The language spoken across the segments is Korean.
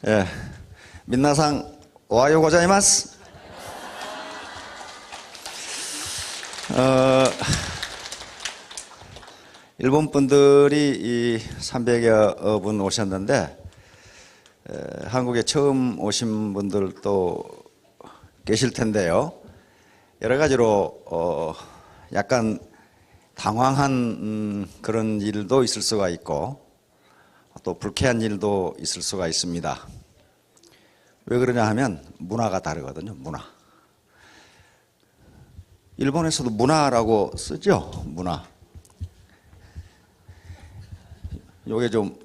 예, 민나상 오하요 고자이마스. 일본 분들이 300여 분 오셨는데 한국에 처음 오신 분들도 계실 텐데요. 여러 가지로 약간 당황한 그런 일도 있을 수가 있고 또 불쾌한 일도 있을 수가 있습니다. 왜 그러냐 하면 문화가 다르거든요. 문화. 일본에서도 문화라고 쓰죠. 문화. 요게 좀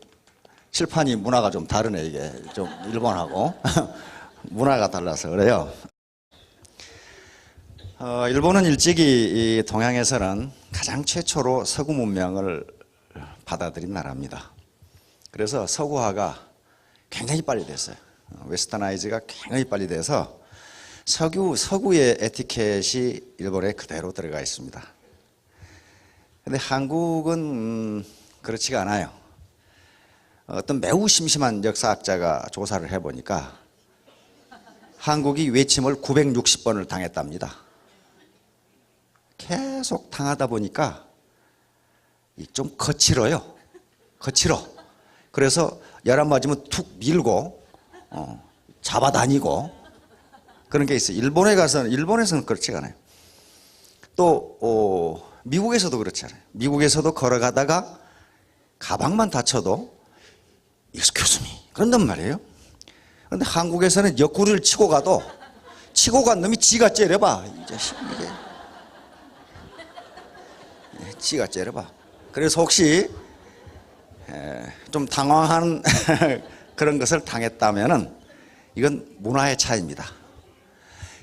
칠판이 문화가 좀 다르네. 이게 좀 일본하고 문화가 달라서 그래요. 일본은 일찍이 이 동양에서는 가장 최초로 서구 문명을 받아들인 나라입니다. 그래서 서구화가 굉장히 빨리 됐어요. 웨스터나이즈가 굉장히 빨리 돼서 서구의 에티켓이 일본에 그대로 들어가 있습니다. 근데 한국은 그렇지가 않아요. 어떤 매우 심심한 역사학자가 조사를 해보니까 한국이 외침을 960번을 당했답니다. 계속 당하다 보니까 좀 거칠어요. 거칠어. 그래서 열한 맞으면 툭 밀고 잡아다니고 그런 게 있어요. 일본에서는 그렇지가 않아요. 또 미국에서도 그렇지 않아요. 미국에서도 걸어가다가 가방만 다쳐도 excuse me 그런단 말이에요. 그런데 한국에서는 옆구리를 치고 가도 치고 간 놈이 지가 째려봐. 이 자식 이게 지가 째려봐. 그래서 혹시 좀 당황한 그런 것을 당했다면은 이건 문화의 차이입니다.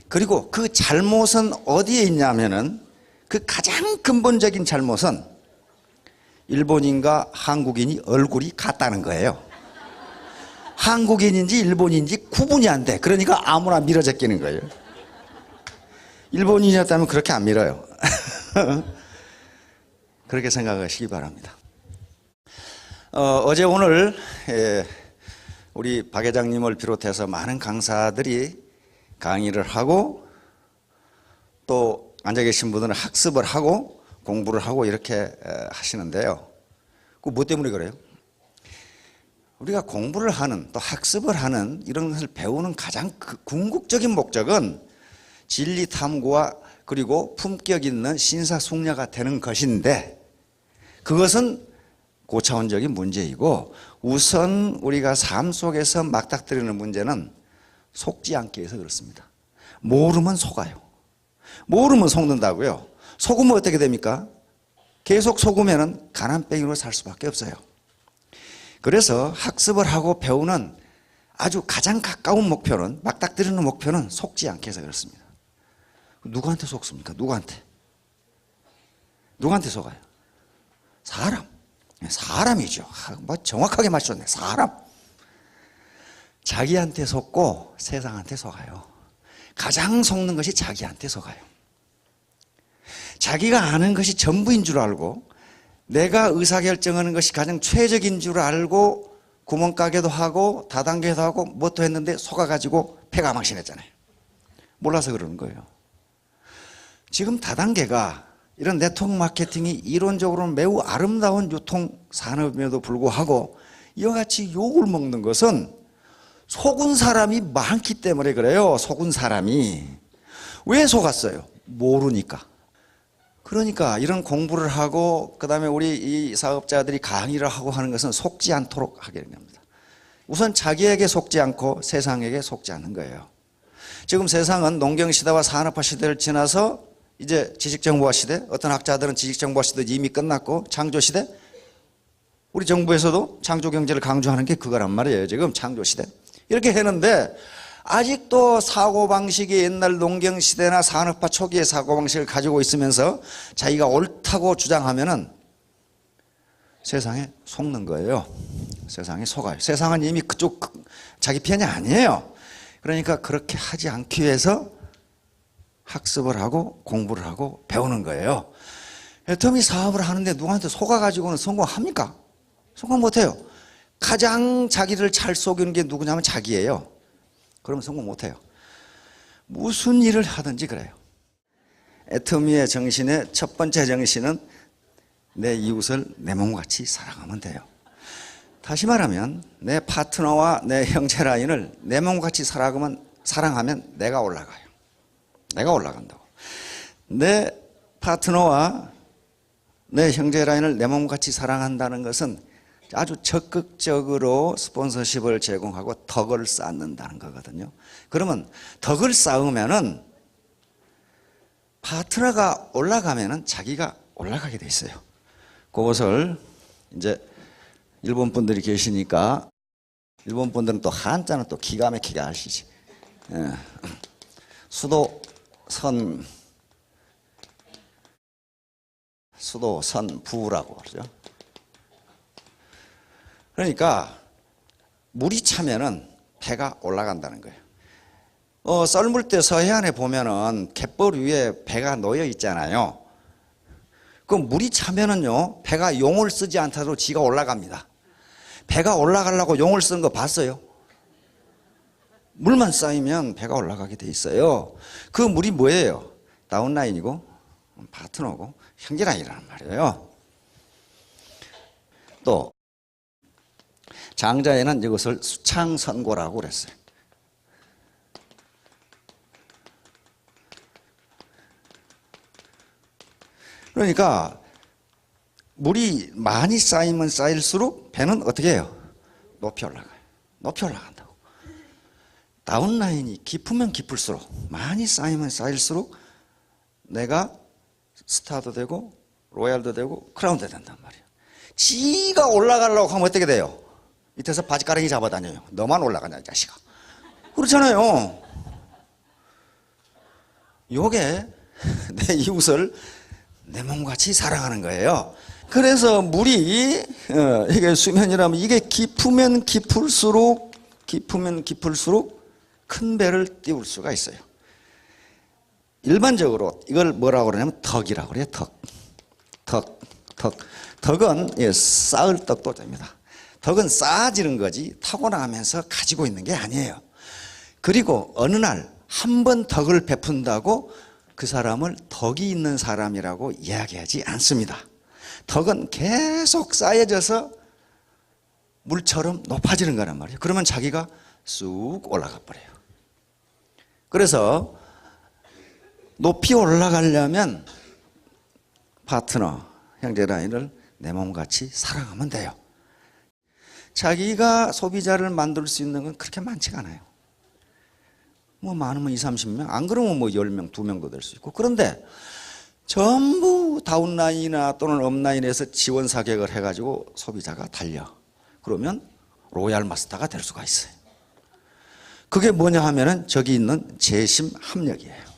그리고 그 잘못은 어디에 있냐면은 그 가장 근본적인 잘못은 일본인과 한국인이 얼굴이 같다는 거예요. 한국인인지 일본인지 구분이 안 돼. 그러니까 아무나 밀어 제끼는 거예요. 일본인이었다면 그렇게 안 밀어요. 그렇게 생각하시기 바랍니다. 어제 오늘 우리 박 회장님을 비롯해서 많은 강사들이 강의를 하고 또 앉아 계신 분들은 학습을 하고 공부를 하고 이렇게 하시는데요. 그 뭐 때문에 그래요? 우리가 공부를 하는 또 학습을 하는 이런 것을 배우는 가장 궁극적인 목적은 진리 탐구와 그리고 품격 있는 신사숙녀가 되는 것인데 그것은 고차원적인 문제이고 우선 우리가 삶 속에서 맞닥뜨리는 문제는 속지 않기 위해서 그렇습니다. 모르면 속아요. 모르면 속는다고요. 속으면 어떻게 됩니까? 계속 속으면 가난뱅이로 살 수밖에 없어요. 그래서 학습을 하고 배우는 아주 가장 가까운 목표는 맞닥뜨리는 목표는 속지 않게 해서 그렇습니다. 누구한테 속습니까? 누구한테 속아요? 사람이죠. 뭐 정확하게 맞췄네. 사람. 자기한테 속고 세상한테 속아요. 가장 속는 것이 자기한테 속아요. 자기가 아는 것이 전부인 줄 알고 내가 의사결정하는 것이 가장 최적인 줄 알고 구멍가게도 하고 다단계도 하고 뭣도 했는데 속아가지고 폐가 망신했잖아요. 몰라서 그러는 거예요. 지금 다단계가 이런 네트워크 마케팅이 이론적으로는 매우 아름다운 유통산업임에도 불구하고 이와 같이 욕을 먹는 것은 속은 사람이 많기 때문에 그래요. 속은 사람이. 왜 속았어요? 모르니까. 그러니까 이런 공부를 하고 그 다음에 우리 이 사업자들이 강의를 하고 하는 것은 속지 않도록 하게 됩니다. 우선 자기에게 속지 않고 세상에게 속지 않는 거예요. 지금 세상은 농경시대와 산업화 시대를 지나서 이제 지식정보화 시대, 어떤 학자들은 지식정보화 시대 이미 끝났고 창조시대, 우리 정부에서도 창조경제를 강조하는 게 그거란 말이에요. 지금 창조시대. 이렇게 했는데 아직도 사고방식이 옛날 농경시대나 산업화 초기의 사고방식을 가지고 있으면서 자기가 옳다고 주장하면은 세상에 속는 거예요. 세상에 속아요. 세상은 이미 그쪽 자기 편이 아니에요. 그러니까 그렇게 하지 않기 위해서 학습을 하고 공부를 하고 배우는 거예요. 애터미 사업을 하는데 누구한테 속아가지고는 성공합니까? 성공 못해요. 가장 자기를 잘 속이는 게 누구냐면 자기예요. 그러면 성공 못해요. 무슨 일을 하든지 그래요. 애터미의 정신의 첫 번째 정신은 내 이웃을 내 몸같이 사랑하면 돼요. 다시 말하면 내 파트너와 내 형제 라인을 내 몸같이 사랑하면 내가 올라가요. 내가 올라간다고. 내 파트너와 내 형제 라인을 내 몸같이 사랑한다는 것은 아주 적극적으로 스폰서십을 제공하고 덕을 쌓는다는 거거든요. 그러면 덕을 쌓으면은 파트너가 올라가면은 자기가 올라가게 돼 있어요. 그것을 이제 일본 분들이 계시니까 일본 분들은 또 한자는 또 기가 막히게 아시지. 예. 수도선부라고 그러죠. 그러니까 물이 차면은 배가 올라간다는 거예요. 썰물 때 서해안에 보면은 갯벌 위에 배가 놓여 있잖아요. 그럼 물이 차면은요, 배가 용을 쓰지 않더라도 지가 올라갑니다. 배가 올라가려고 용을 쓰는 거 봤어요? 물만 쌓이면 배가 올라가게 돼 있어요. 그 물이 뭐예요? 다운라인이고 파트너고 형제라인이라는 말이에요. 또 장자에는 이것을 수창선고라고 그랬어요. 그러니까 물이 많이 쌓이면 쌓일수록 배는 어떻게 해요? 높이 올라가요. 높이 올라간다고. 다운라인이 깊으면 깊을수록, 많이 쌓이면 쌓일수록 내가 스타도 되고 로얄도 되고 크라운도 된단 말이에요. 지가 올라가려고 하면 어떻게 돼요? 밑에서 바지가랑이 잡아다녀요. 너만 올라가냐 이 자식아. 그렇잖아요. 요게 내 이웃을 내 몸같이 사랑하는 거예요. 그래서 물이 이게 수면이라면 이게 깊으면 깊을수록 큰 배를 띄울 수가 있어요. 일반적으로 이걸 뭐라고 그러냐면 덕이라고 그래요. 덕은 쌓을 떡도 됩니다. 덕은 쌓아지는 거지 타고나면서 가지고 있는 게 아니에요. 그리고 어느 날 한 번 덕을 베푼다고 그 사람을 덕이 있는 사람이라고 이야기하지 않습니다. 덕은 계속 쌓여져서 물처럼 높아지는 거란 말이에요. 그러면 자기가 쑥 올라가 버려요. 그래서 높이 올라가려면 파트너, 형제 라인을 내 몸같이 사랑하면 돼요. 자기가 소비자를 만들 수 있는 건 그렇게 많지가 않아요. 뭐 많으면 20, 30명, 안 그러면 뭐 10명, 2명도 될 수 있고. 그런데 전부 다운라인이나 또는 업라인에서 지원 사격을 해가지고 소비자가 달려. 그러면 로얄 마스터가 될 수가 있어요. 그게 뭐냐 하면은 저기 있는 재심 합력이에요.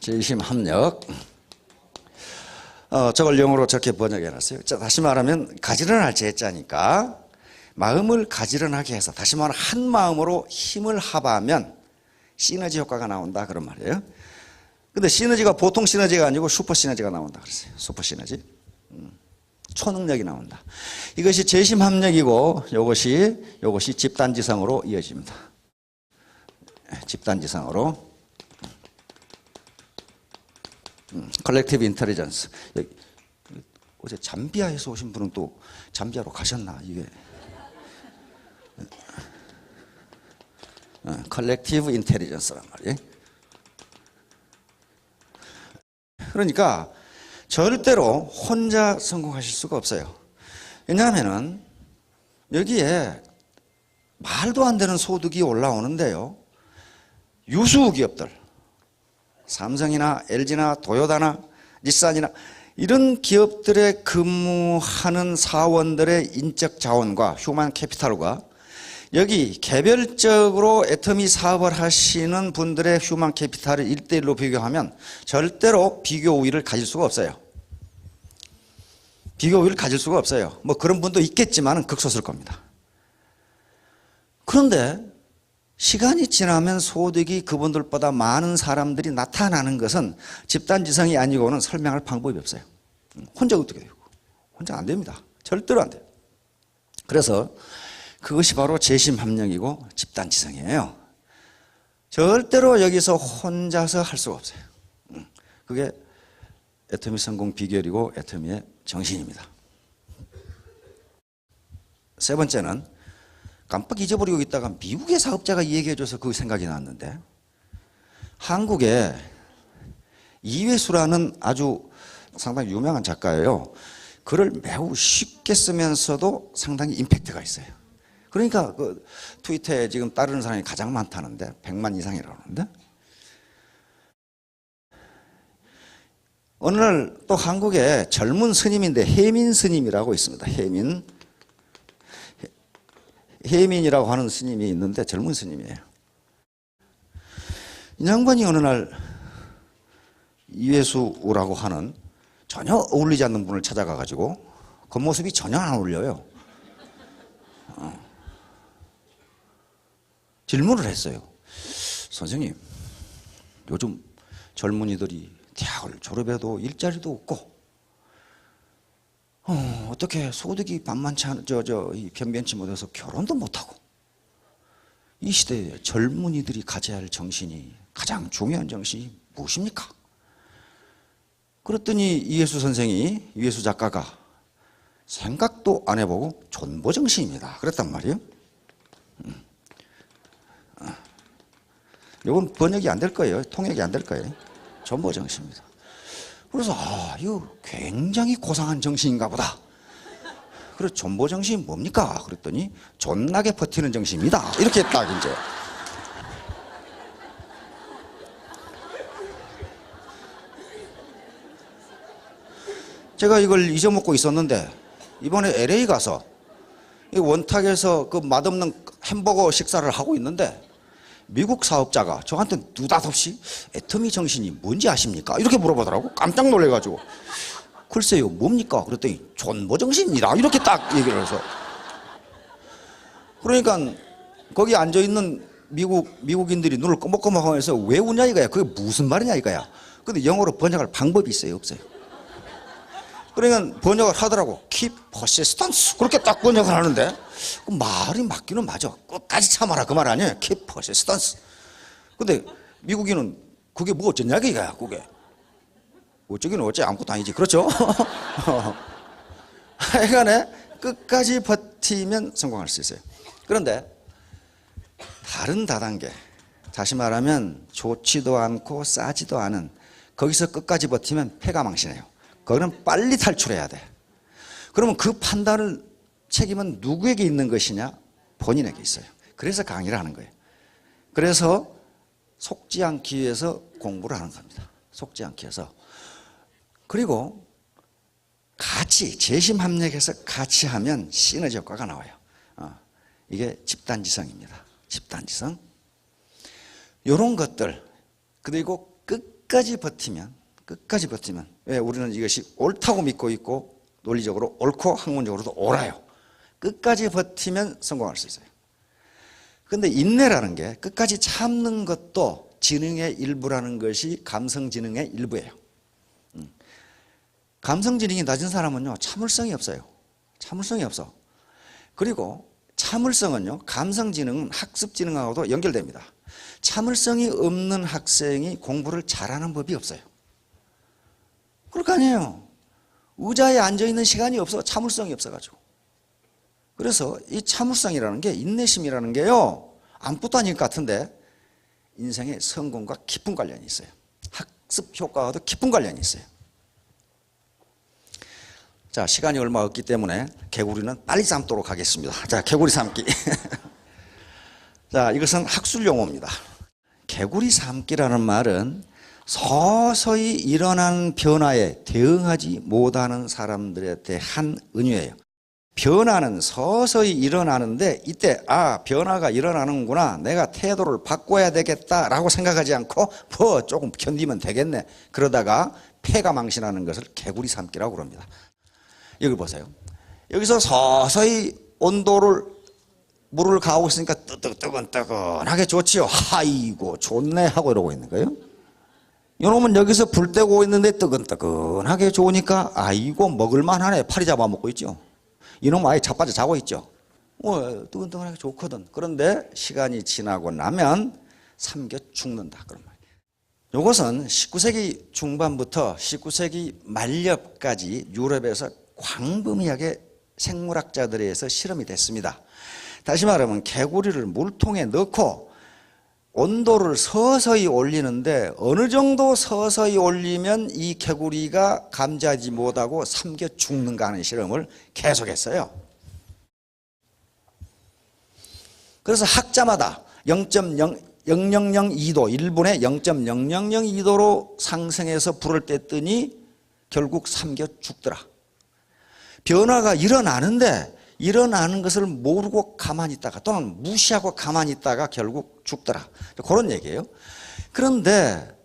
재심 합력. 저걸 영어로 저렇게 번역해 놨어요. 자, 다시 말하면 가지런할 제자니까 마음을 가지런하게 해서, 다시 말하면 한 마음으로 힘을 합하면 시너지 효과가 나온다 그런 말이에요. 근데 시너지가 보통 시너지가 아니고 슈퍼 시너지가 나온다 그랬어요. 슈퍼 시너지. 초능력이 나온다. 이것이 재심합력이고 요것이 집단지성으로 이어집니다. 집단지성으로. 컬렉티브 인텔리전스. 어제 잠비아에서 오신 분은 또 잠비아로 가셨나 이게. 컬렉티브 인텔리전스란 말이에요. 그러니까 절대로 혼자 성공하실 수가 없어요. 왜냐하면은 여기에 말도 안 되는 소득이 올라오는데요. 유수 기업들, 삼성이나 LG나 도요타나 닛산이나 이런 기업들에 근무하는 사원들의 인적 자원과 휴먼 캐피탈과 여기 개별적으로 애터미 사업을 하시는 분들의 휴먼 캐피탈을 1대1로 비교하면 절대로 비교 우위를 가질 수가 없어요. 비교 우위를 가질 수가 없어요. 뭐 그런 분도 있겠지만 극소수일 겁니다. 그런데 시간이 지나면 소득이 그분들보다 많은 사람들이 나타나는 것은 집단지성이 아니고는 설명할 방법이 없어요. 혼자 어떻게 되고 혼자 안 됩니다. 절대로 안 돼요. 그래서 그것이 바로 재심합력이고 집단지성이에요. 절대로 여기서 혼자서 할 수가 없어요. 그게 애터미 성공 비결이고 애터미의 정신입니다. 세 번째는 깜빡 잊어버리고 있다가 미국의 사업자가 얘기해줘서 그 생각이 났는데, 한국에 이회수라는 아주 상당히 유명한 작가예요. 글을 매우 쉽게 쓰면서도 상당히 임팩트가 있어요. 그러니까 그 트위터에 지금 따르는 사람이 가장 많다는데 100만 이상이라고 하는데, 어느 날 또 한국에 젊은 스님인데 혜민 스님이라고 있습니다. 혜민이라고 하는 스님이 있는데 젊은 스님이에요. 이 양반이 어느 날 이회수라고 하는 전혀 어울리지 않는 분을 찾아가 가지고 겉모습이 전혀 안 어울려요. 질문을 했어요. 선생님, 요즘 젊은이들이 대학을 졸업해도 일자리도 없고 어떻게 소득이 만만치 않은 이 변변치 못해서 결혼도 못하고, 이 시대에 젊은이들이 가져야 할 정신이, 가장 중요한 정신이 무엇입니까? 그랬더니 이회수 작가가 생각도 안 해보고 존보정신입니다 그랬단 말이에요. 이건 번역이 안 될 거예요. 통역이 안 될 거예요. 존보정신입니다. 그래서 이거 굉장히 고상한 정신인가 보다. 그래서 존보정신이 뭡니까? 그랬더니 존나게 버티는 정신입니다. 이렇게 딱 이제. 제가 이걸 잊어먹고 있었는데 이번에 LA 가서 이 원탁에서 그 맛없는 햄버거 식사를 하고 있는데 미국 사업자가 저한테 느닷없이 애터미 정신이 뭔지 아십니까? 이렇게 물어보더라고. 깜짝 놀래가지고. 글쎄요, 뭡니까? 그랬더니 존보 정신이다. 이렇게 딱 얘기를 해서. 그러니까 거기 앉아있는 미국인들이 눈을 꺼먹꺼먹하면서 왜 웃냐 이거야. 그게 무슨 말이냐 이거야. 근데 영어로 번역할 방법이 있어요, 없어요? 그러니까 번역을 하더라고. Keep persistence. 그렇게 딱 번역을 하는데 그 말이 맞기는 맞아. 끝까지 참아라 그 말 아니에요. Keep persistence. 근데 미국인은 그게 뭐 어쩌냐 이거야. 그게 어쩌기는 어째 아무것도 아니지. 그렇죠? 하여간에 끝까지 버티면 성공할 수 있어요. 그런데 다른 다단계, 다시 말하면 좋지도 않고 싸지도 않은, 거기서 끝까지 버티면 패가 망신해요. 거기는 빨리 탈출해야 돼. 그러면 그 판단을 책임은 누구에게 있는 것이냐? 본인에게 있어요. 그래서 강의를 하는 거예요. 그래서 속지 않기 위해서 공부를 하는 겁니다. 속지 않기 위해서. 그리고 같이 재심합력해서 같이 하면 시너지 효과가 나와요. 이게 집단지성입니다. 집단지성. 이런 것들, 그리고 끝까지 버티면 왜 우리는 이것이 옳다고 믿고 있고 논리적으로 옳고 학문적으로도 옳아요. 끝까지 버티면 성공할 수 있어요. 그런데 인내라는 게, 끝까지 참는 것도 지능의 일부라는 것이 감성지능의 일부예요. 감성지능이 낮은 사람은요, 참을성이 없어요. 참을성이 없어. 그리고 참을성은요, 감성지능은 학습지능하고도 연결됩니다. 참을성이 없는 학생이 공부를 잘하는 법이 없어요. 그럴 거 아니에요. 의자에 앉아있는 시간이 없어. 참을성이 없어가지고. 그래서 이 참을성이라는 게, 인내심이라는 게요, 아무것도 아닐 것 같은데 인생의 성공과 깊은 관련이 있어요. 학습 효과와도 깊은 관련이 있어요. 자, 시간이 얼마 없기 때문에 개구리는 빨리 삶도록 하겠습니다. 자, 개구리 삶기. 자, 이것은 학술 용어입니다. 개구리 삶기라는 말은 서서히 일어나는 변화에 대응하지 못하는 사람들에 대한 은유예요. 변화는 서서히 일어나는데 이때 변화가 일어나는구나, 내가 태도를 바꿔야 되겠다라고 생각하지 않고 뭐 조금 견디면 되겠네, 그러다가 패가 망신하는 것을 개구리 삶기라고 그럽니다. 여기 보세요. 여기서 서서히 물을 가하고 있으니까 뜨끈뜨끈하게 좋지요. 아이고 좋네 하고 이러고 있는 거예요. 이놈은 여기서 불 떼고 있는데 뜨끈뜨끈하게 좋으니까 아이고 먹을만하네. 파리 잡아먹고 있죠. 이놈 아예 자빠져 자고 있죠. 뜨끈뜨끈하게 좋거든. 그런데 시간이 지나고 나면 삼겨 죽는다. 그런 말이에요. 이것은 19세기 중반부터 19세기 말엽까지 유럽에서 광범위하게 생물학자들에 의해서 실험이 됐습니다. 다시 말하면 개구리를 물통에 넣고 온도를 서서히 올리는데 어느 정도 서서히 올리면 이 개구리가 감지하지 못하고 삼겨 죽는가 하는 실험을 계속했어요. 그래서 학자마다 0.002도, 1분에 0.0002도로 상승해서 불을 뗐더니 결국 삼겨 죽더라. 변화가 일어나는데 일어나는 것을 모르고 가만히 있다가 또는 무시하고 가만히 있다가 결국 죽더라. 그런 얘기예요. 그런데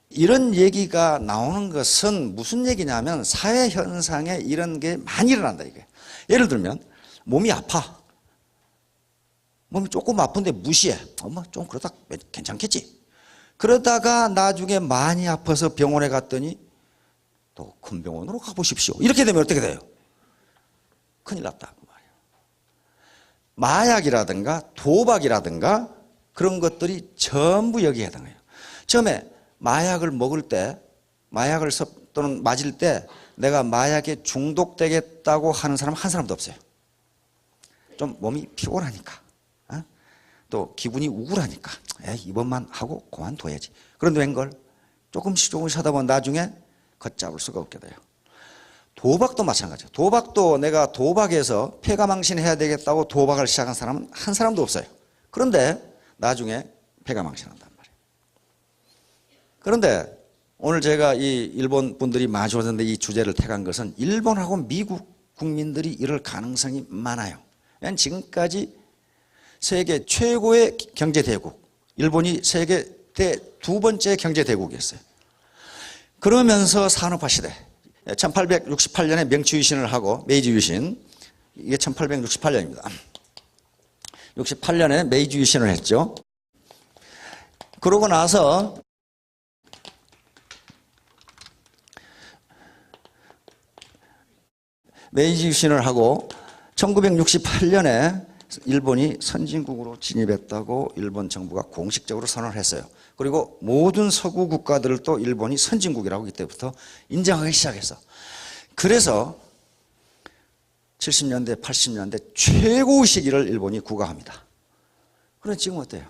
이런 얘기가 나오는 것은 무슨 얘기냐면 사회 현상에 이런 게 많이 일어난다 이게. 예를 들면 몸이 아파. 몸이 조금 아픈데 무시해. 좀 그러다 괜찮겠지. 그러다가 나중에 많이 아파서 병원에 갔더니 또 큰 병원으로 가보십시오. 이렇게 되면 어떻게 돼요? 큰일 났다. 마약이라든가 도박이라든가 그런 것들이 전부 여기에 해당해요. 처음에 마약을 먹을 때, 또는 맞을 때 내가 마약에 중독되겠다고 하는 사람 한 사람도 없어요. 좀 몸이 피곤하니까, 또 기분이 우울하니까 이번만 하고 그만둬야지. 그런데 웬걸 조금씩 하다 보면 나중에 걷잡을 수가 없게 돼요. 도박도 마찬가지예요. 도박도 내가 도박에서 패가망신해야 되겠다고 도박을 시작한 사람은 한 사람도 없어요. 그런데 나중에 패가망신한단 말이에요. 그런데 오늘 제가 이 일본 분들이 많이 오셨는데 이 주제를 택한 것은 일본하고 미국 국민들이 이럴 가능성이 많아요. 왜냐하면 지금까지 세계 최고의 경제대국, 일본이 세계 두 번째 경제대국이었어요. 그러면서 산업화 시대, 1868년에 명치 유신을 하고 메이지 유신, 이게 1868년입니다. 68년에 메이지 유신을 했죠. 그러고 나서 메이지 유신을 하고 1968년에 일본이 선진국으로 진입했다고 일본 정부가 공식적으로 선언을 했어요. 그리고 모든 서구 국가들을 또 일본이 선진국이라고 이때부터 인정하기 시작했어. 그래서 70년대, 80년대 최고의 시기를 일본이 구가합니다. 그런데 지금 어때요?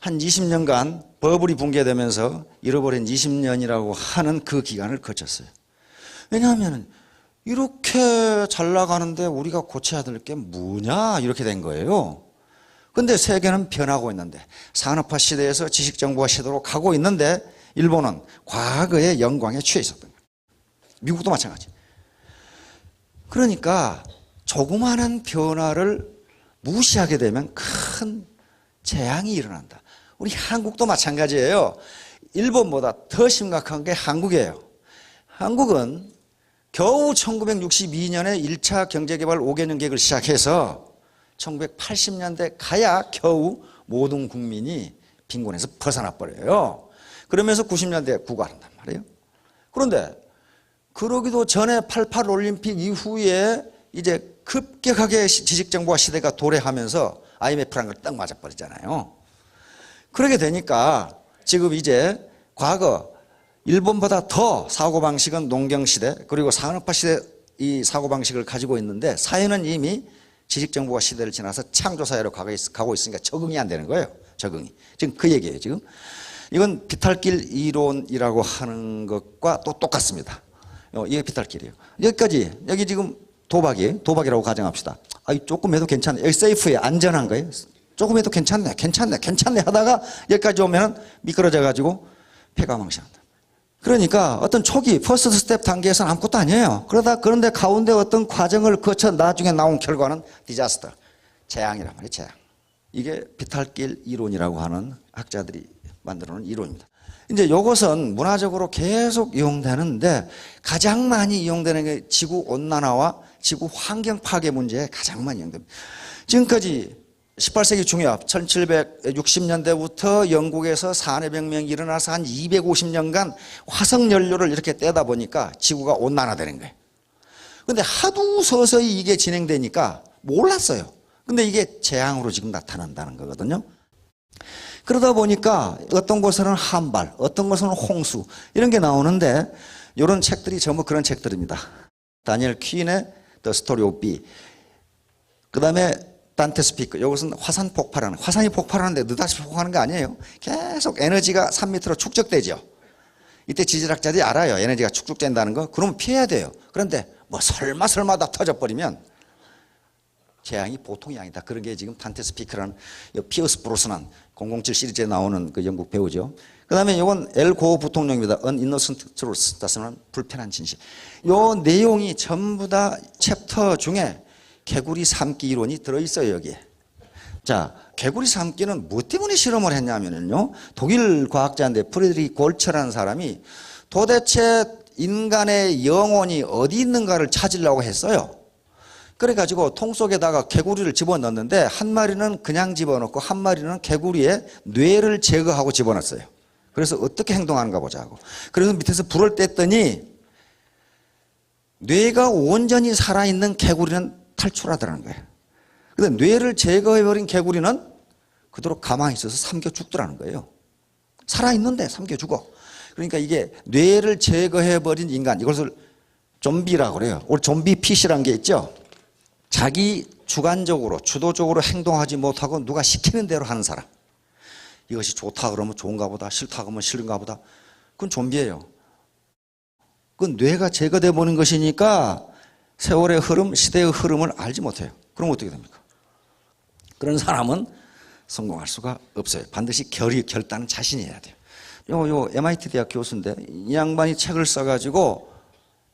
한 20년간 버블이 붕괴되면서 잃어버린 20년이라고 하는 그 기간을 거쳤어요. 왜냐하면 이렇게 잘 나가는데 우리가 고쳐야 될 게 뭐냐 이렇게 된 거예요. 그런데 세계는 변하고 있는데 산업화 시대에서 지식정보화 시대로 가고 있는데 일본은 과거의 영광에 취해 있었던 거예요. 미국도 마찬가지. 그러니까 조그마한 변화를 무시하게 되면 큰 재앙이 일어난다. 우리 한국도 마찬가지예요. 일본보다 더 심각한 게 한국이에요. 한국은 겨우 1962년에 1차 경제개발 5개년 계획을 시작해서 1980년대 가야 겨우 모든 국민이 빈곤에서 벗어나 버려요. 그러면서 90년대에 구가한단 말이에요. 그런데 그러기도 전에 88 올림픽 이후에 이제 급격하게 지식정보화 시대가 도래하면서 IMF라는 걸 딱 맞아버리잖아요. 그러게 되니까 지금 이제 과거 일본보다 더 사고방식은 농경시대 그리고 산업화 시대 이 사고방식을 가지고 있는데 사회는 이미 지식정보화 시대를 지나서 창조사회로 가고 있으니까 적응이 안 되는 거예요. 적응이. 지금 그 얘기예요. 지금. 이건 비탈길 이론이라고 하는 것과 또 똑같습니다. 이게 비탈길이에요. 여기까지 여기 지금 도박이라고 가정합시다. 조금 해도 괜찮네. 여기 세이프에 안전한 거예요. 조금 해도 괜찮네 하다가 여기까지 오면 미끄러져 가지고 패가망신한다. 그러니까 어떤 초기 퍼스트 스텝 단계에서는 아무것도 아니에요. 그런데 가운데 어떤 과정을 거쳐 나중에 나온 결과는 디자스터, 재앙이란 말이에요. 재앙. 이게 비탈길 이론이라고 하는 학자들이 만들어 놓은 이론입니다. 이제 이것은 문화적으로 계속 이용되는데 가장 많이 이용되는 게 지구 온난화와 지구 환경 파괴 문제에 가장 많이 이용됩니다. 지금까지 18세기 중엽 1760년대부터 영국에서 산해혁명이 일어나서 한 250년간 화석연료를 이렇게 떼다 보니까 지구가 온난화되는 거예요. 근데 하도 서서히 이게 진행되니까 몰랐어요. 근데 이게 재앙으로 지금 나타난다는 거거든요. 그러다 보니까 어떤 곳에는 한발, 어떤 곳에는 홍수 이런 게 나오는데 이런 책들이 전부 그런 책들입니다. 다니엘 퀸의 The Story of B, 그 다음에 단테 스피크, 이것은 화산 폭발하는, 화산이 폭발하는데 느닷없이 폭발하는 거 아니에요. 계속 에너지가 산 밑으로 축적되죠. 이때 지질학자들이 알아요. 에너지가 축적된다는 거. 그러면 피해야 돼요. 그런데 뭐 설마 다 터져버리면 재앙이 보통이 아니다. 그런 게 지금 단테 스피크라는 피어스 브로스난 007 시리즈에 나오는 그 영국 배우죠. 그 다음에 이건 엘고 부통령입니다. An Innocent Truth, 다스는 불편한 진실. 요 내용이 전부 다 챕터 중에 개구리 삼기 이론이 들어있어요, 여기에. 자, 개구리 삼기는 뭐 때문에 실험을 했냐면요. 독일 과학자인데 프리드리히 골처라는 사람이 도대체 인간의 영혼이 어디 있는가를 찾으려고 했어요. 그래가지고 통 속에다가 개구리를 집어넣었는데 한 마리는 그냥 집어넣고 한 마리는 개구리의 뇌를 제거하고 집어넣었어요. 그래서 어떻게 행동하는가 보자고. 그래서 밑에서 불을 뗐더니 뇌가 온전히 살아있는 개구리는 탈출하더라는 거예요. 근데 뇌를 제거해버린 개구리는 그대로 가만히 있어서 삼켜 죽더라는 거예요. 살아있는데 삼켜 죽어. 그러니까 이게 뇌를 제거해버린 인간, 이것을 좀비라고 그래요. 우리 좀비 핏이라는 게 있죠. 자기 주관적으로 주도적으로 행동하지 못하고 누가 시키는 대로 하는 사람. 이것이 좋다 그러면 좋은가 보다, 싫다 그러면 싫은가 보다. 그건 좀비예요. 그건 뇌가 제거돼 버린 것이니까 세월의 흐름, 시대의 흐름을 알지 못해요. 그럼 어떻게 됩니까? 그런 사람은 성공할 수가 없어요. 반드시 결단은 자신이 해야 돼요. 요 MIT 대학 교수인데 이 양반이 책을 써가지고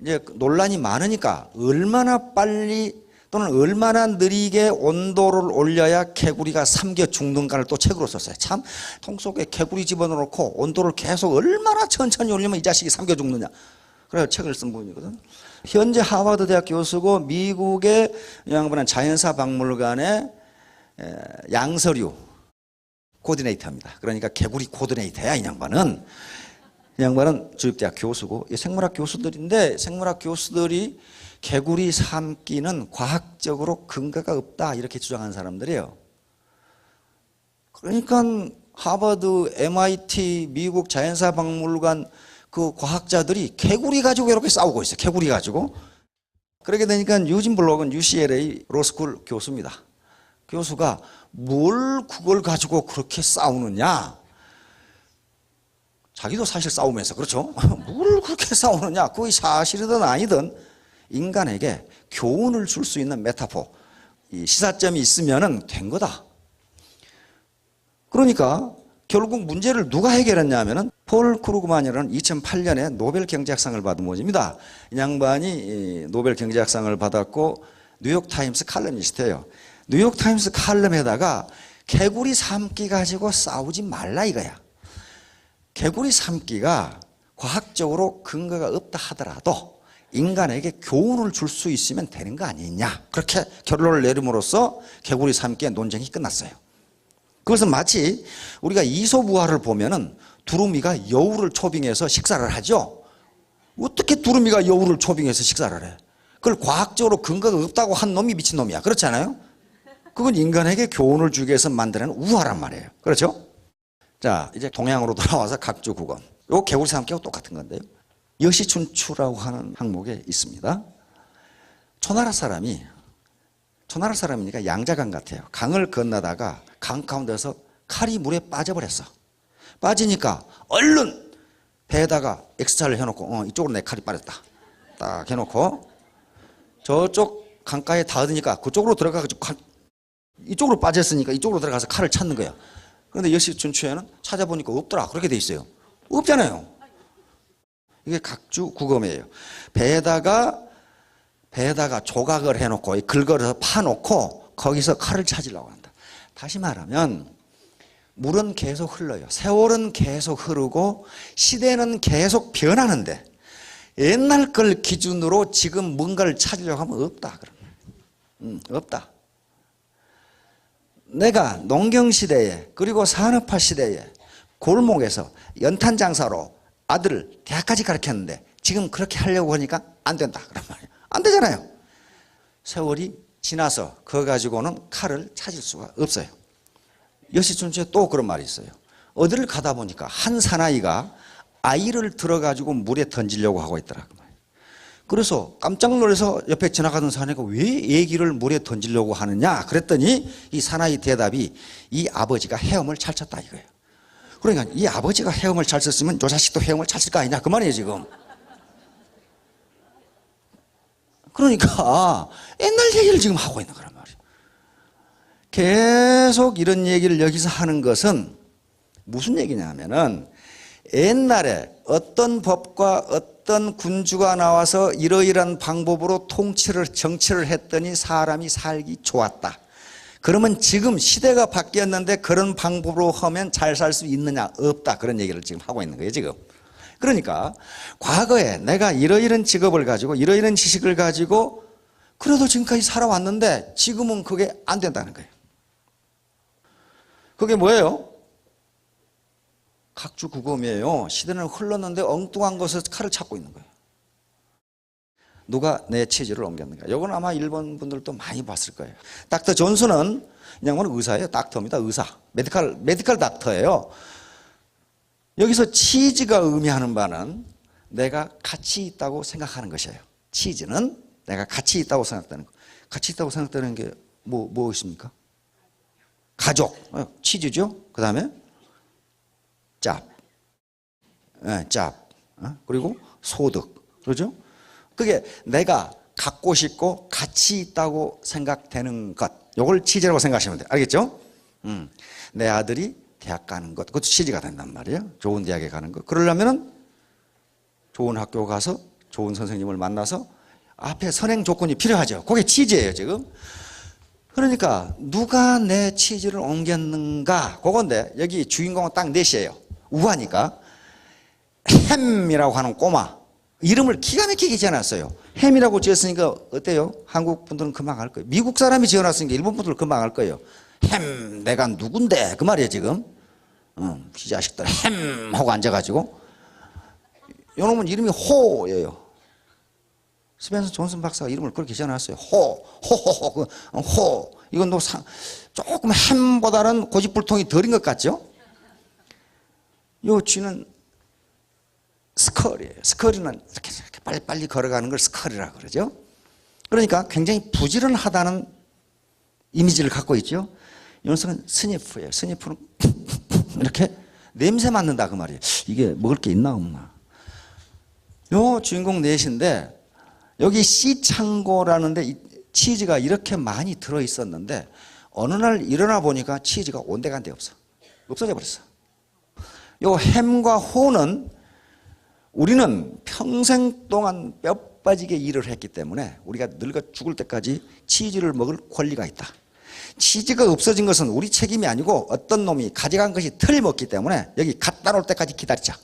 이제 논란이 많으니까 얼마나 빨리 또는 얼마나 느리게 온도를 올려야 개구리가 삼겨 죽는가를 또 책으로 썼어요. 참, 통 속에 개구리 집어넣고 온도를 계속 얼마나 천천히 올리면 이 자식이 삼겨 죽느냐. 그래서 책을 쓴 분이거든. 현재 하버드 대학 교수고 미국의 양반은 자연사 박물관의 양서류 코디네이터입니다. 그러니까 개구리 코디네이터야, 이 양반은. 이 양반은 주립대학 교수고 생물학 교수들인데 생물학 교수들이 개구리 삼기는 과학적으로 근거가 없다 이렇게 주장하는 사람들이에요. 그러니까 하버드, MIT, 미국 자연사 박물관 그 과학자들이 개구리 가지고 이렇게 싸우고 있어요. 개구리 가지고. 그렇게 되니까 유진 블록은 UCLA 로스쿨 교수입니다. 교수가 뭘 그걸 가지고 그렇게 싸우느냐. 자기도 사실 싸우면서 그렇죠. 뭘 그렇게 싸우느냐. 그게 사실이든 아니든 인간에게 교훈을 줄 수 있는 메타포, 이 시사점이 있으면 된 거다. 그러니까 결국 문제를 누가 해결했냐면은 폴 크루그만이라는 2008년에 노벨 경제학상을 받은 분입니다. 이 양반이 노벨 경제학상을 받았고 뉴욕타임스 칼럼니스트예요. 뉴욕타임스 칼럼에다가 개구리 삼기 가지고 싸우지 말라 이거야. 개구리 삼기가 과학적으로 근거가 없다 하더라도 인간에게 교훈을 줄 수 있으면 되는 거 아니냐. 그렇게 결론을 내림으로써 개구리 삼기의 논쟁이 끝났어요. 그것은 마치 우리가 이솝우화를 보면은 두루미가 여우를 초빙해서 식사를 하죠. 어떻게 두루미가 여우를 초빙해서 식사를 해? 그걸 과학적으로 근거가 없다고 한 놈이 미친놈이야. 그렇지 않아요? 그건 인간에게 교훈을 주기 위해서 만들어낸 우화란 말이에요. 그렇죠? 자, 이제 동양으로 돌아와서 각주 국어. 요 개구리 삼기하고 똑같은 건데요. 여시춘추라고 하는 항목에 있습니다. 초나라 사람이니까 양자강 같아요. 강을 건너다가 강 가운데서 칼이 물에 빠져버렸어. 빠지니까 얼른 배에다가 X자를 해놓고 이쪽으로 내 칼이 빠졌다. 딱 해놓고 저쪽 강가에 닿으니까 그쪽으로 들어가가지고 이쪽으로 빠졌으니까 이쪽으로 들어가서 칼을 찾는 거야. 그런데 여시춘추에는 찾아보니까 없더라. 그렇게 돼 있어요. 없잖아요. 이게 각주 국어매예요. 배에다가 조각을 해놓고 긁어서 파놓고 거기서 칼을 찾으려고 한다. 다시 말하면 물은 계속 흘러요. 세월은 계속 흐르고 시대는 계속 변하는데 옛날 걸 기준으로 지금 뭔가를 찾으려고 하면 없다. 없다. 내가 농경시대에 그리고 산업화 시대에 골목에서 연탄 장사로 아들을 대학까지 가르쳤는데 지금 그렇게 하려고 하니까 안 된다 그런 말이에요. 안 되잖아요. 세월이 지나서 그거 가지고는 칼을 찾을 수가 없어요. 여시춘추에 또 그런 말이 있어요. 어디를 가다 보니까 한 사나이가 아이를 들어가지고 물에 던지려고 하고 있더라 그 말이에요. 그래서 깜짝 놀라서 옆에 지나가던 사나이가 왜 애기를 물에 던지려고 하느냐 그랬더니 이 사나이 대답이 이 아버지가 헤엄을 잘 쳤다 이거예요. 그러니까 이 아버지가 헤엄을 잘 쳤으면 요 자식도 헤엄을 잘 칠 거 아니냐 그 말이에요 지금. 그러니까 옛날 얘기를 지금 하고 있는 거란 말이에요. 계속 이런 얘기를 여기서 하는 것은 무슨 얘기냐면은 옛날에 어떤 법과 어떤 군주가 나와서 이러이러한 방법으로 정치를 했더니 사람이 살기 좋았다. 그러면 지금 시대가 바뀌었는데 그런 방법으로 하면 잘 살 수 있느냐? 없다. 그런 얘기를 지금 하고 있는 거예요 지금. 그러니까 과거에 내가 이러이러한 직업을 가지고 이러이러한 지식을 가지고 그래도 지금까지 살아왔는데 지금은 그게 안 된다는 거예요. 그게 뭐예요? 각주국엄이에요. 시대는 흘렀는데 엉뚱한 것을 칼을 찾고 있는 거예요. 누가 내 치질을 옮겼는가? 이건 아마 일본 분들도 많이 봤을 거예요. 닥터 존슨은 그냥 의사예요. 닥터입니다. 의사. 메디컬 닥터예요. 여기서 치즈가 의미하는 바는 내가 가치 있다고 생각하는 것이에요. 치즈는 내가 가치 있다고 생각되는 거. 가치 있다고 생각되는 게 무엇입니까? 가족. 치즈죠. 그 다음에 짭. 짭. 그리고 소득. 그렇죠? 그게 내가 갖고 싶고 가치 있다고 생각되는 것. 이걸 치즈라고 생각하시면 돼요. 알겠죠? 내 아들이 대학 가는 것. 그것도 치즈가 된단 말이에요. 좋은 대학에 가는 것. 그러려면은 좋은 학교 가서 좋은 선생님을 만나서 앞에 선행 조건이 필요하죠. 그게 치즈예요, 지금. 그러니까 누가 내 치즈를 옮겼는가? 그건데 여기 주인공은 딱 넷이에요. 우하니까. 햄이라고 하는 꼬마. 이름을 기가 막히게 지어놨어요. 햄이라고 지었으니까 어때요? 한국 분들은 금방 알 거예요. 미국 사람이 지어놨으니까 일본 분들은 금방 알 거예요. 햄, 내가 누군데? 그 말이에요, 지금. 이 자식들 햄 하고 앉아가지고. 요놈은 이름이 호예요. 스펜서 존슨 박사가 이름을 그렇게 지어놨어요. 호. 이건 조금 햄보다는 고집불통이 덜인 것 같죠? 요 쥐는 스컬이에요. 스컬이는 이렇게 빨리 걸어가는 걸 스컬이라고 그러죠. 그러니까 굉장히 부지런하다는 이미지를 갖고 있죠. 이 녀석은 스니프예요. 스니프는 이렇게 냄새 맡는다 그 말이에요. 이게 먹을 게 있나 없나. 요 주인공 넷인데 여기 C창고라는데 이 치즈가 이렇게 많이 들어있었는데 어느 날 일어나 보니까 치즈가 온데간데 없어. 없어져 버렸어. 요 햄과 호는 우리는 평생 동안 뼈 빠지게 일을 했기 때문에 우리가 늙어 죽을 때까지 치즈를 먹을 권리가 있다. 치즈가 없어진 것은 우리 책임이 아니고 어떤 놈이 가져간 것이 틀림없기 때문에 여기 갖다 놓을 때까지 기다리자.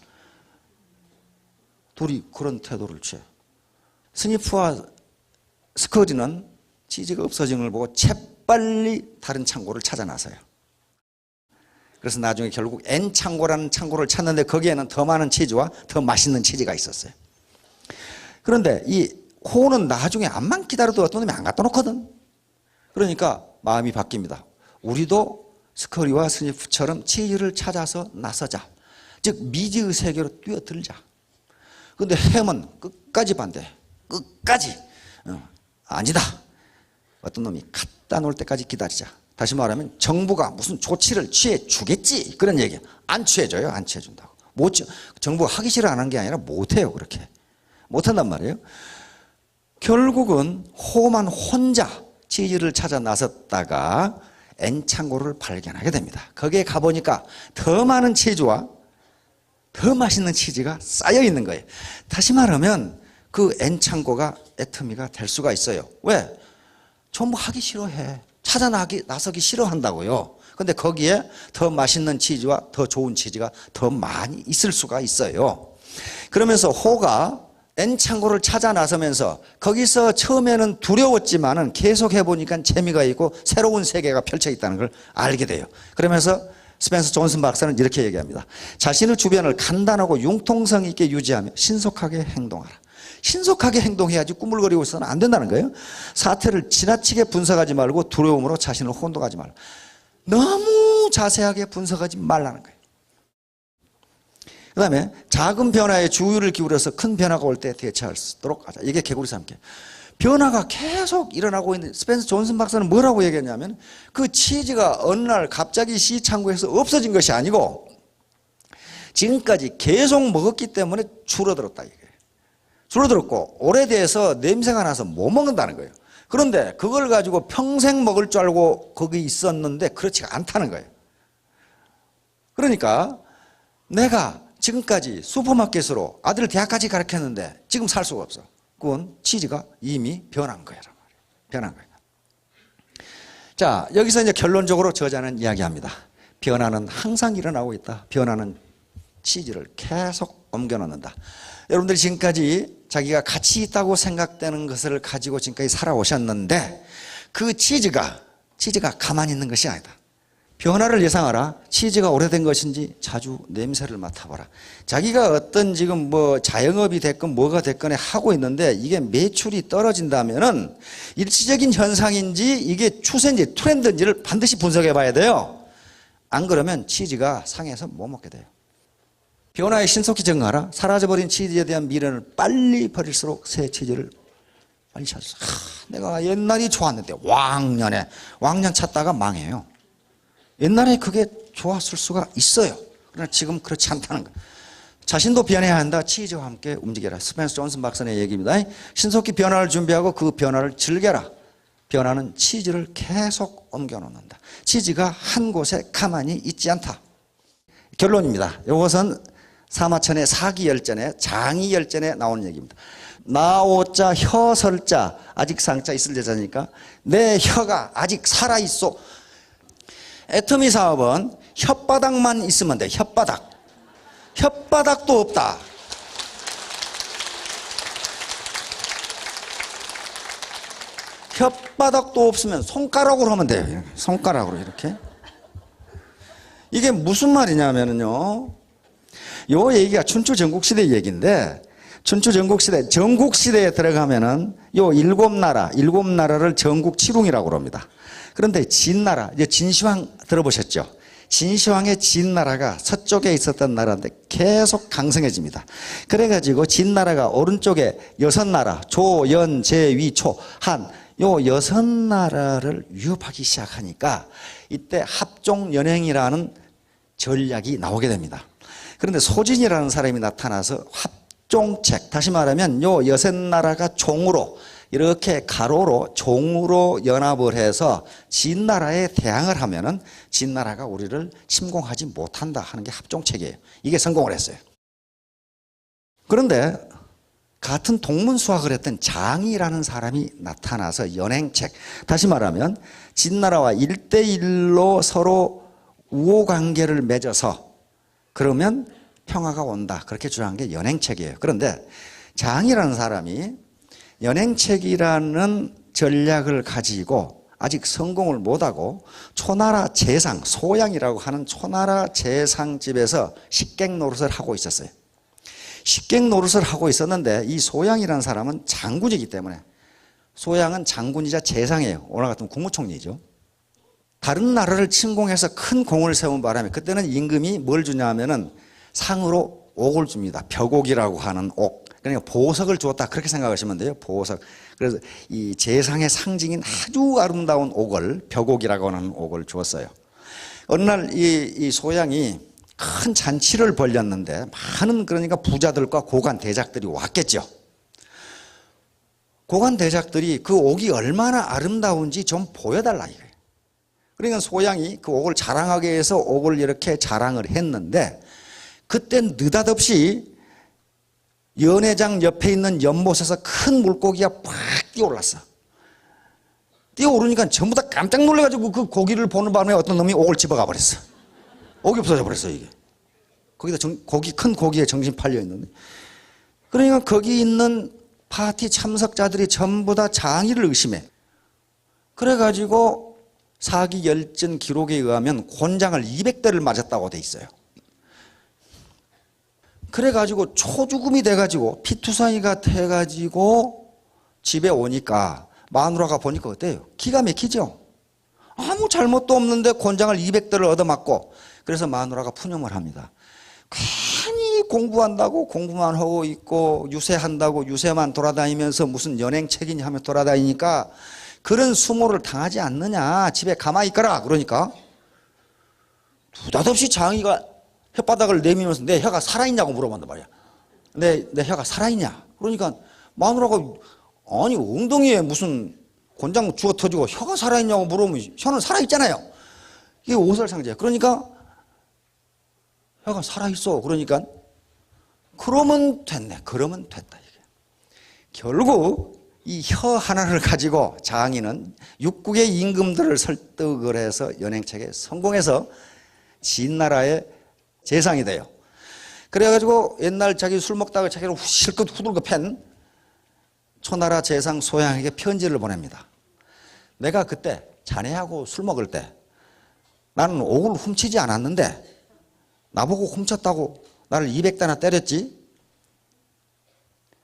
둘이 그런 태도를 취해. 스니프와 스커지는 치즈가 없어진 걸 보고 재빨리 다른 창고를 찾아 나서요. 그래서 나중에 결국 N창고라는 창고를 찾는데 거기에는 더 많은 치즈와 더 맛있는 치즈가 있었어요. 그런데 이 호는 나중에 암만 기다려도 어떤 놈이 안 갖다 놓거든. 그러니까 마음이 바뀝니다. 우리도 스커리와 스니프처럼 치즈를 찾아서 나서자. 즉 미지의 세계로 뛰어들자. 그런데 햄은 끝까지 반대. 끝까지. 아니다. 어떤 놈이 갖다 놓을 때까지 기다리자. 다시 말하면 정부가 무슨 조치를 취해 주겠지. 그런 얘기야. 안 취해줘요. 안 취해준다고. 정부가 하기 싫어 안 하는 게 아니라 못해요. 그렇게. 못한단 말이에요. 결국은 호만 혼자 치즈를 찾아 나섰다가 N창고를 발견하게 됩니다. 거기에 가보니까 더 많은 치즈와 더 맛있는 치즈가 쌓여 있는 거예요. 다시 말하면 그 N창고가 애터미가 될 수가 있어요. 왜? 전부 하기 싫어해. 찾아 나서기 싫어한다고요. 근데 거기에 더 맛있는 치즈와 더 좋은 치즈가 더 많이 있을 수가 있어요. 그러면서 호가 N창고를 찾아 나서면서 거기서 처음에는 두려웠지만은 계속 해보니까 재미가 있고 새로운 세계가 펼쳐 있다는 걸 알게 돼요. 그러면서 스펜서 존슨 박사는 이렇게 얘기합니다. 자신의 주변을 간단하고 융통성 있게 유지하며 신속하게 행동하라. 신속하게 행동해야지 꾸물거리고 있어서는 안 된다는 거예요. 사태를 지나치게 분석하지 말고 두려움으로 자신을 혼동하지 말라. 너무 자세하게 분석하지 말라는 거예요. 그 다음에 작은 변화에 주의를 기울여서 큰 변화가 올 때 대처할 수 있도록 하자. 이게 개구리 삼기. 변화가 계속 일어나고 있는 스펜서 존슨 박사는 뭐라고 얘기했냐면 그 치즈가 어느 날 갑자기 시창고에서 없어진 것이 아니고 지금까지 계속 먹었기 때문에 줄어들었다 이거예요. 줄어들었고 오래돼서 냄새가 나서 못 먹는다는 거예요. 그런데 그걸 가지고 평생 먹을 줄 알고 거기 있었는데 그렇지가 않다는 거예요. 그러니까 내가 지금까지 슈퍼마켓으로 아들을 대학까지 가르쳤는데 지금 살 수가 없어. 그건 치즈가 이미 변한 거야. 변한 거야. 자, 여기서 이제 결론적으로 저자는 이야기합니다. 변화는 항상 일어나고 있다. 변화는 치즈를 계속 옮겨 놓는다. 여러분들이 지금까지 자기가 가치 있다고 생각되는 것을 가지고 지금까지 살아오셨는데 그 치즈가 가만히 있는 것이 아니다. 변화를 예상하라. 치즈가 오래된 것인지 자주 냄새를 맡아봐라. 자기가 어떤 지금 뭐 자영업이 됐건 뭐가 됐건 하고 있는데 이게 매출이 떨어진다면은 일시적인 현상인지 이게 추세인지 트렌드인지를 반드시 분석해 봐야 돼요. 안 그러면 치즈가 상해서 못 먹게 돼요. 변화에 신속히 적응하라. 사라져버린 치즈에 대한 미련을 빨리 버릴수록 새 치즈를 빨리 찾았어. 내가 옛날이 좋았는데 왕년 찾다가 망해요. 옛날에 그게 좋았을 수가 있어요. 그러나 지금 그렇지 않다는 거예요. 자신도 변해야 한다. 치즈와 함께 움직여라. 스펜서 존슨 박사의 얘기입니다. 신속히 변화를 준비하고 그 변화를 즐겨라. 변화는 치즈를 계속 옮겨놓는다. 치즈가 한 곳에 가만히 있지 않다. 결론입니다. 이것은 사마천의 사기열전에 장이열전에 나오는 얘기입니다. 나오자 혀설자 아직 상자 있을 제자니까 내 혀가 아직 살아있어. 애터미 사업은 혓바닥만 있으면 돼. 혓바닥도 없다. 혓바닥도 없으면 손가락으로 하면 돼요. 손가락으로 이렇게. 이게 무슨 말이냐면요. 요 얘기가 춘추 전국시대 얘기인데 춘추 전국시대에 들어가면은 요 일곱 나라를 전국칠웅이라고 합니다. 그런데 진나라, 이제 진시황 들어보셨죠? 진시황의 진나라가 서쪽에 있었던 나라인데 계속 강성해집니다. 그래가지고 진나라가 오른쪽에 여섯 나라, 조, 연, 제, 위, 초, 한, 요 여섯 나라를 위협하기 시작하니까 이때 합종연행이라는 전략이 나오게 됩니다. 그런데 소진이라는 사람이 나타나서 합종책, 다시 말하면 요 여섯 나라가 종으로 이렇게 가로로 종으로 연합을 해서 진나라에 대항을 하면은 진나라가 우리를 침공하지 못한다 하는 게 합종책이에요. 이게 성공을 했어요. 그런데 같은 동문수학을 했던 장이라는 사람이 나타나서 연행책, 다시 말하면 진나라와 1대1로 서로 우호관계를 맺어서 그러면 평화가 온다, 그렇게 주장한 게 연행책이에요. 그런데 장이라는 사람이 연행책이라는 전략을 가지고 아직 성공을 못하고 초나라 재상, 소양이라고 하는 초나라 재상집에서 식객 노릇을 하고 있었어요. 식객 노릇을 하고 있었는데 이 소양이라는 사람은 장군이기 때문에, 소양은 장군이자 재상이에요. 오늘 같은 국무총리죠. 다른 나라를 침공해서 큰 공을 세운 바람에 그때는 임금이 뭘 주냐 하면은 상으로 옥을 줍니다. 벽옥이라고 하는 옥. 그러니까 보석을 주었다, 그렇게 생각하시면 돼요. 보석. 그래서 이 재상의 상징인 아주 아름다운 옥을, 벽옥이라고 하는 옥을 주었어요. 어느 날 이 소양이 큰 잔치를 벌였는데 많은, 그러니까 부자들과 고관 대작들이 왔겠죠. 고관 대작들이 그 옥이 얼마나 아름다운지 좀 보여달라 이거예요. 그러니까 소양이 그 옥을 자랑하게 해서 옥을 이렇게 자랑을 했는데 그때 느닷없이 연회장 옆에 있는 연못에서 큰 물고기가 팍 뛰어올랐어. 뛰어오르니까 전부 다 깜짝 놀라가지고 그 고기를 보는 바람에 어떤 놈이 옥을 집어가 버렸어. 옥이 없어져 버렸어, 이게. 거기다 큰 고기에 정신 팔려 있는데. 그러니까 거기 있는 파티 참석자들이 전부 다 장의를 의심해. 그래가지고 사기 열전 기록에 의하면 곤장을 200대를 맞았다고 돼 있어요. 그래가지고 초죽음이 돼가지고 피투성이가 돼가지고 집에 오니까 마누라가 보니까 어때요? 기가 막히죠? 아무 잘못도 없는데 곤장을 200대를 얻어맞고, 그래서 마누라가 푸념을 합니다. 괜히 공부한다고 공부만 하고 있고 유세한다고 유세만 돌아다니면서 무슨 연행책이냐 하며 돌아다니니까 그런 수모를 당하지 않느냐, 집에 가만히 있거라. 그러니까 느닷없이 장이가 혓바닥을 내밀면서 내 혀가 살아있냐고 물어본단 말이야. 내 혀가 살아있냐. 그러니까 마누라가 아니 엉덩이에 무슨 곤장 죽어 터지고 혀가 살아있냐고 물어보면 혀는 살아있잖아요. 이게 오설상제야. 그러니까 혀가 살아있어. 그러니까 그러면 됐네. 그러면 됐다. 이게. 결국 이 혀 하나를 가지고 장인은 육국의 임금들을 설득을 해서 연행책에 성공해서 진나라의 재상이 돼요. 그래가지고 옛날 자기 술 먹다가 자기를 실컷 후들겨 팬 초나라 재상 소양에게 편지를 보냅니다. 내가 그때 자네하고 술 먹을 때 나는 옥을 훔치지 않았는데 나보고 훔쳤다고 나를 200대나 때렸지.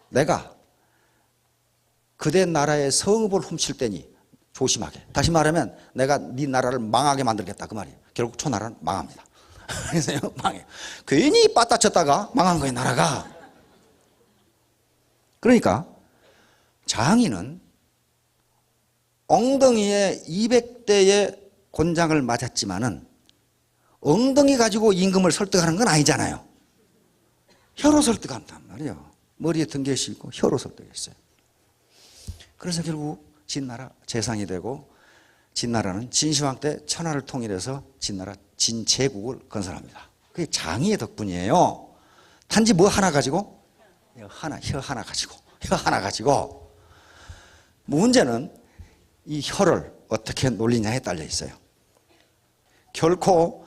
내가 그대 나라의 성읍을 훔칠 때니 조심하게. 다시 말하면 내가 네 나라를 망하게 만들겠다 그 말이에요. 결국 초나라는 망합니다. 그래서 망해요. 괜히 빠따쳤다가 망한 거예요, 나라가. 그러니까 장인은 엉덩이에 200대의 곤장을 맞았지만은 엉덩이 가지고 임금을 설득하는 건 아니잖아요. 혀로 설득한단 말이에요. 머리에 등개 싣고 혀로 설득했어요. 그래서 결국 진나라 재상이 되고 진나라는 진시황 때 천하를 통일해서 진나라 진제국을 건설합니다. 그게 장의의 덕분이에요. 단지 뭐 하나 가지고? 혀 하나 가지고. 문제는 이 혀를 어떻게 놀리냐에 딸려 있어요. 결코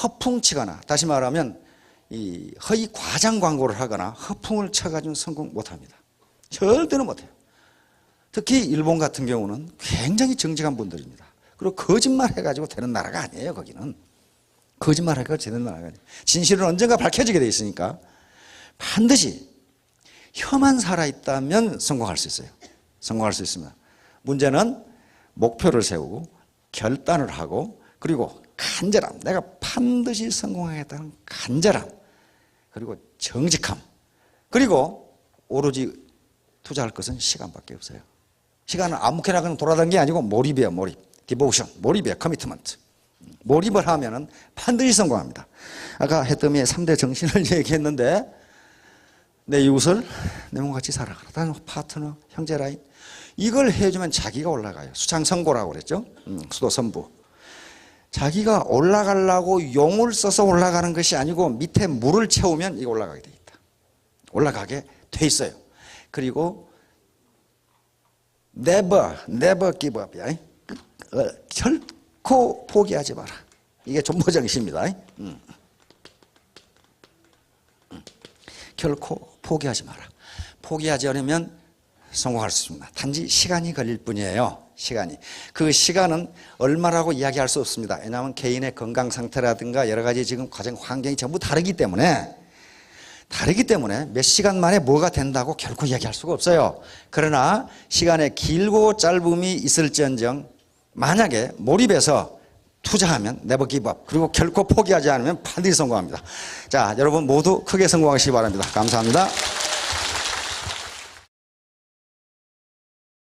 허풍치거나, 다시 말하면 이 허위 과장 광고를 하거나 허풍을 쳐가지고 성공 못합니다. 절대로 못해요. 특히 일본 같은 경우는 굉장히 정직한 분들입니다. 그리고 거짓말 해가지고 되는 나라가 아니에요. 거기는 거짓말 해가지고 되는 나라가 아니에요. 진실은 언젠가 밝혀지게 돼 있으니까 반드시 혀만 살아있다면 성공할 수 있어요. 성공할 수 있습니다. 문제는 목표를 세우고 결단을 하고, 그리고 간절함, 내가 반드시 성공하겠다는 간절함, 그리고 정직함, 그리고 오로지 투자할 것은 시간밖에 없어요. 시간은 아무렇게나 그냥 돌아다니는 게 아니고 몰입이에요. 몰입, 디보션, 몰입이에요. 커미트먼트. 몰입을 하면은 반드시 성공합니다. 아까 해더미의 3대 정신을 얘기했는데, 내 이웃을 내 몸같이 살아가라. 다른 파트너, 형제 라인, 이걸 해주면 자기가 올라가요. 수창성고라고 그랬죠. 수도 선부. 자기가 올라가려고 용을 써서 올라가는 것이 아니고 밑에 물을 채우면 이거 올라가게 돼 있다. 올라가게 돼 있어요. 그리고 never give up이야. 결코 포기하지 마라. 이게 존버정신입니다. 결코 포기하지 마라. 포기하지 않으면 성공할 수 있습니다. 단지 시간이 걸릴 뿐이에요. 시간이. 그 시간은 얼마라고 이야기할 수 없습니다. 왜냐하면 개인의 건강 상태라든가 여러 가지 지금 과정 환경이 전부 다르기 때문에 몇 시간 만에 뭐가 된다고 결코 이야기할 수가 없어요. 그러나 시간의 길고 짧음이 있을지언정 만약에 몰입해서 투자하면 never give up, 그리고 결코 포기하지 않으면 반드시 성공합니다. 자, 여러분 모두 크게 성공하시기 바랍니다. 감사합니다.